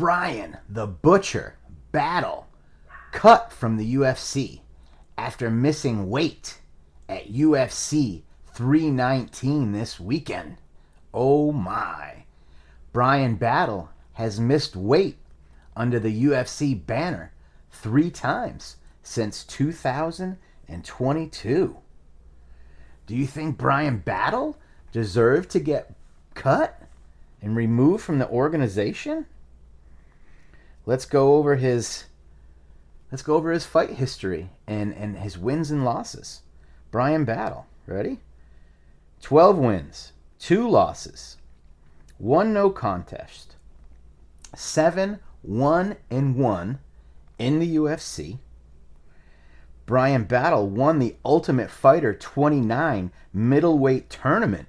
Bryan the Butcher Battle cut from the UFC after missing weight at UFC 319 this weekend. Oh my. Bryan Battle has missed weight under the UFC banner 3 times since 2022. Do you think Bryan Battle deserved to get cut and removed from the organization? Let's go over his fight history and his wins and losses. Bryan Battle, ready? 12 wins, 2 losses, 1 no contest, 7-1-1 in the UFC. Bryan Battle won the Ultimate Fighter 29 middleweight tournament,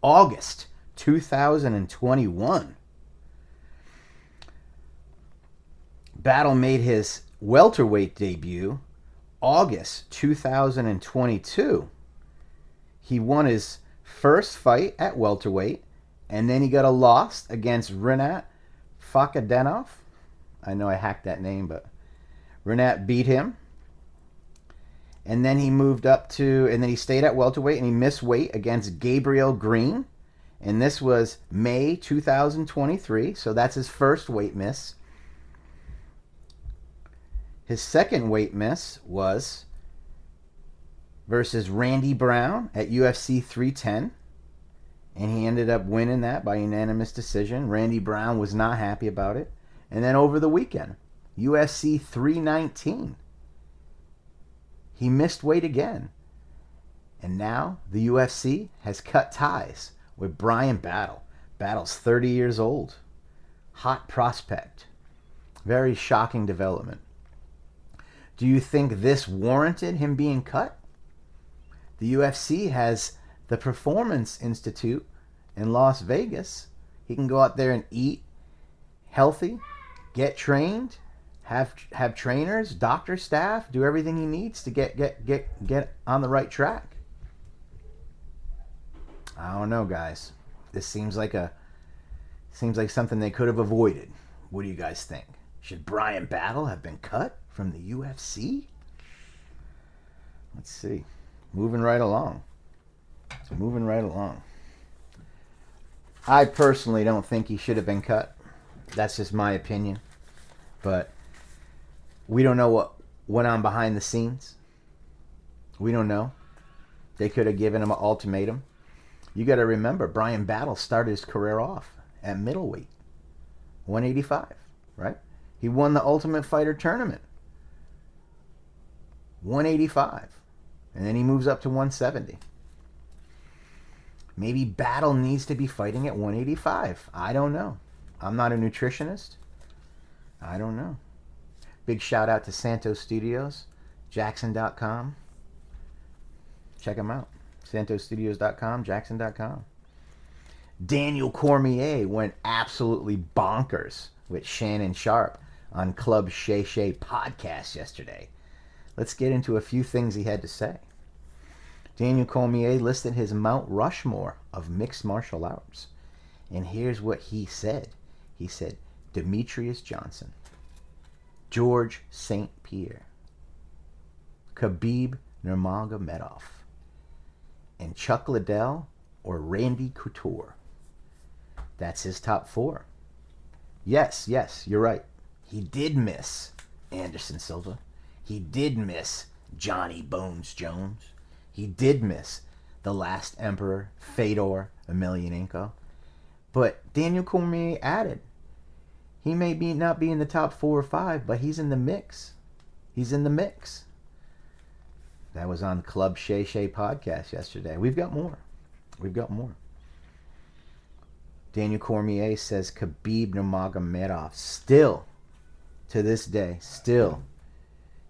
August 2021. Battle made his welterweight debut August 2022. He won his first fight at welterweight, and then he got a loss against Rinat Fakhadenov. I know I hacked that name, but Rinat beat him. And then he moved up to, and then he stayed at welterweight, and he missed weight against Gabriel Green. And this was May 2023, so that's his first weight miss. His second weight miss was versus Randy Brown at UFC 310. And he ended up winning that by unanimous decision. Randy Brown was not happy about it. And then over the weekend, UFC 319. He missed weight again. And now the UFC has cut ties with Bryan Battle. Battle's 30 years old. Hot prospect. Very shocking development. Do you think this warranted him being cut? The UFC has the Performance Institute in Las Vegas. He can go out there and eat healthy, get trained, have trainers, doctor staff, do everything he needs to get on the right track. I don't know, guys. This seems like something they could have avoided. What do you guys think? Should Bryan Battle have been cut from the UFC? Let's see. Moving right along. I personally don't think he should have been cut. That's just my opinion. But we don't know what went on behind the scenes. We don't know. They could have given him an ultimatum. You got to remember, Bryan Battle started his career off at middleweight, 185, right? He won the Ultimate Fighter tournament, 185, and then he moves up to 170. Maybe Battle needs to be fighting at 185. I don't know. I'm not a nutritionist. I don't know. Big shout out to Santo Studios, Jaxxon.com. Check them out. SantoStudios.com, Jaxxon.com. Daniel Cormier went absolutely bonkers with Shannon Sharp on Club Shay Shay podcast yesterday. Let's get into a few things he had to say. Daniel Cormier listed his Mount Rushmore of mixed martial arts. And here's what he said. He said, Demetrius Johnson, George St. Pierre, Khabib Nurmagomedov, and Chuck Liddell or Randy Couture. That's his top 4. Yes, you're right. He did miss Anderson Silva. He did miss Johnny Bones Jones. He did miss the last Emperor, Fedor Emelianenko. But Daniel Cormier added, he may not be in the top 4 or 5, but he's in the mix. He's in the mix. That was on Club Shay Shay podcast yesterday. We've got more. Daniel Cormier says Khabib Nurmagomedov still, to this day,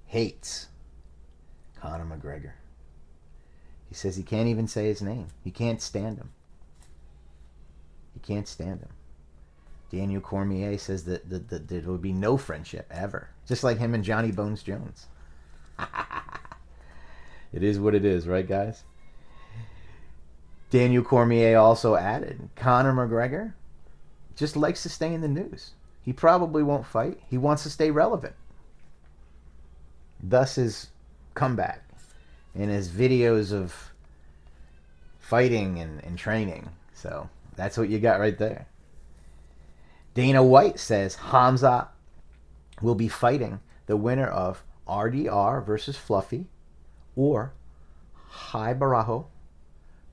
hates Conor McGregor. He says he can't even say his name. He can't stand him. Daniel Cormier says that there will be no friendship ever. Just like him and Johnny Bones Jones. It is what it is, right, guys? Daniel Cormier also added, Conor McGregor just likes to stay in the news. He probably won't fight. He wants to stay relevant. Thus his comeback and his videos of fighting and training. So that's what you got right there. Dana White says Hamzat will be fighting the winner of RDR versus Fluffy or Hai Barajo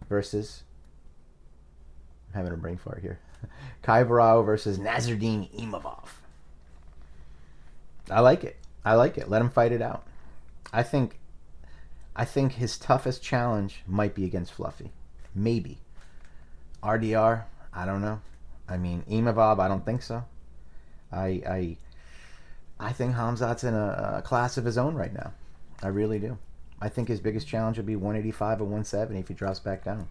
versus, I'm having a brain fart here, Kai Barajo versus Nasruddin Imavov. I like it. I like it. Let him fight it out. I think his toughest challenge might be against Fluffy. Maybe. RDR, I don't know. I mean, Imavov, I don't think so. I think Hamzat's in a class of his own right now. I really do. I think his biggest challenge will be 185 or 170 if he drops back down.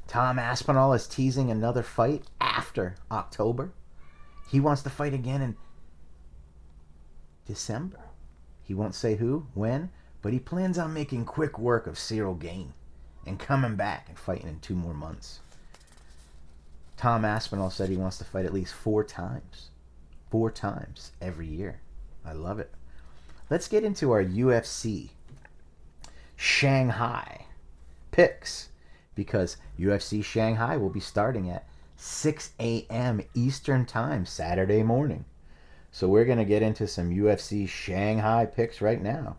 Tom Aspinall is teasing another fight after October. He wants to fight again in December. He won't say who, when, but he plans on making quick work of Cyril Gane and coming back and fighting in 2 more months. Tom Aspinall said he wants to fight at least 4 times. 4 times every year. I love it. Let's get into our UFC Shanghai picks, because UFC Shanghai will be starting at 6 a.m. Eastern Time Saturday morning. So we're going to get into some UFC Shanghai picks right now,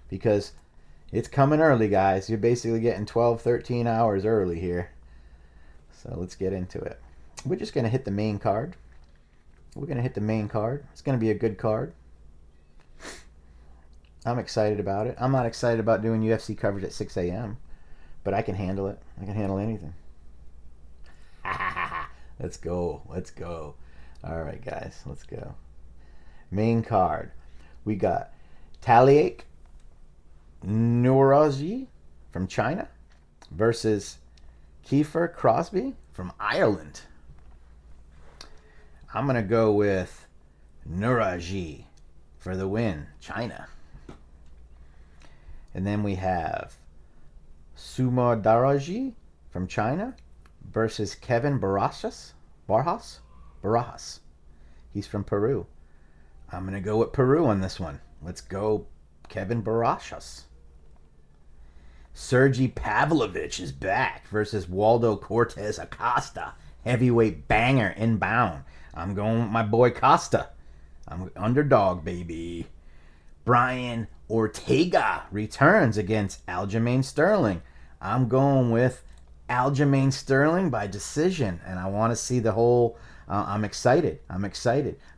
because it's coming early, guys. You're basically getting 12, 13 hours early here. So let's get into it. We're just going to hit the main card. We're going to hit the main card. It's going to be a good card. I'm excited about it. I'm not excited about doing UFC coverage at 6 a.m., but I can handle it. I can handle anything. Let's go. Let's go. All right, guys. Let's go. Main card. We got Taliak Nouraji from China versus Kiefer Crosby from Ireland. I'm going to go with Nouraji for the win, China. And then we have Sumo Daraji from China versus Kevin Barajas. He's from Peru. I'm going to go with Peru on this one. Let's go Kevin Barajas. Sergey Pavlovich is back versus Waldo Cortez Acosta. Heavyweight banger inbound. I'm going with my boy Costa. I'm underdog, baby. Brian Ortega returns against Aljamain Sterling. I'm going with Aljamain Sterling by decision, and I want to see the whole... I'm excited. I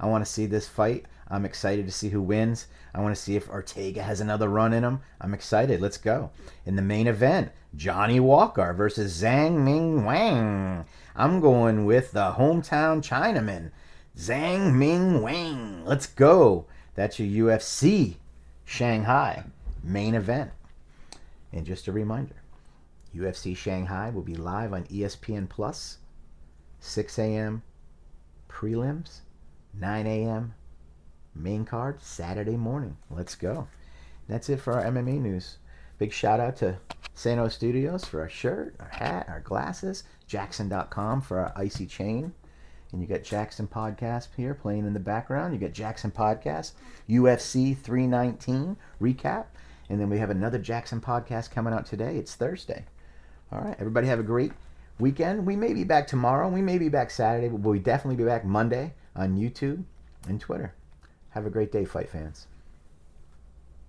want to see this fight. I'm excited to see who wins. I want to see if Ortega has another run in him. I'm excited. Let's go. In the main event, Johnny Walker versus Zhang Ming Wang. I'm going with the hometown Chinaman, Zhang Ming Wang. Let's go. That's your UFC Shanghai main event. And just a reminder, UFC Shanghai will be live on ESPN Plus, 6 a.m. prelims, 9 a.m. main card, Saturday morning. Let's go. That's it for our MMA news. Big shout out to Santo Studios for our shirt, our hat, our glasses, Jaxxon.com for our icy chain. And you got Jaxxon Podcast here playing in the background. You got Jaxxon Podcast, UFC 319 recap. And then we have another Jaxxon Podcast coming out today. It's Thursday. All right, everybody have a great weekend. We may be back tomorrow. We may be back Saturday, but we'll definitely be back Monday on YouTube and Twitter. Have a great day, fight fans.